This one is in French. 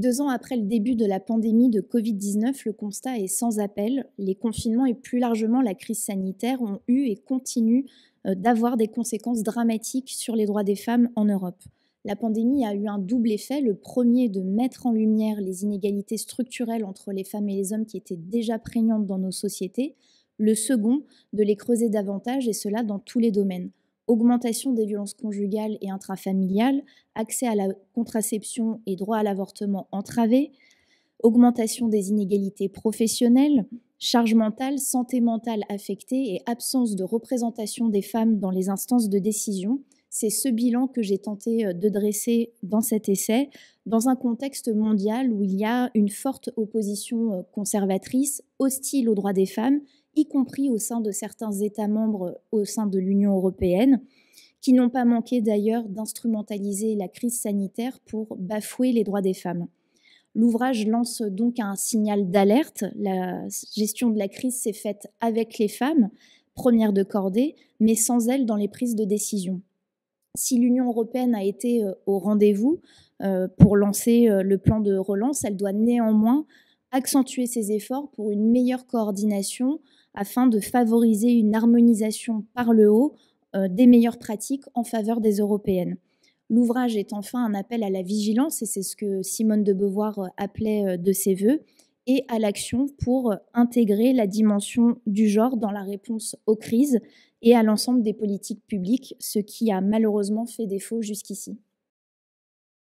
2 ans après le début de la pandémie de Covid-19, le constat est sans appel. Les confinements et plus largement la crise sanitaire ont eu et continuent d'avoir des conséquences dramatiques sur les droits des femmes en Europe. La pandémie a eu un double effet. Le premier, de mettre en lumière les inégalités structurelles entre les femmes et les hommes qui étaient déjà prégnantes dans nos sociétés. Le second, de les creuser davantage, et cela dans tous les domaines. Augmentation des violences conjugales et intrafamiliales, accès à la contraception et droit à l'avortement entravé, augmentation des inégalités professionnelles, charge mentale, santé mentale affectée et absence de représentation des femmes dans les instances de décision. C'est ce bilan que j'ai tenté de dresser dans cet essai, dans un contexte mondial où il y a une forte opposition conservatrice, hostile aux droits des femmes, y compris au sein de certains États membres au sein de l'Union européenne, qui n'ont pas manqué d'ailleurs d'instrumentaliser la crise sanitaire pour bafouer les droits des femmes. L'ouvrage lance donc un signal d'alerte. La gestion de la crise s'est faite avec les femmes, premières de cordée, mais sans elles dans les prises de décision. Si l'Union européenne a été au rendez-vous pour lancer le plan de relance, elle doit néanmoins accentuer ses efforts pour une meilleure coordination afin de favoriser une harmonisation par le haut des meilleures pratiques en faveur des Européennes. L'ouvrage est enfin un appel à la vigilance, et c'est ce que Simone de Beauvoir appelait de ses vœux, et à l'action pour intégrer la dimension du genre dans la réponse aux crises et à l'ensemble des politiques publiques, ce qui a malheureusement fait défaut jusqu'ici.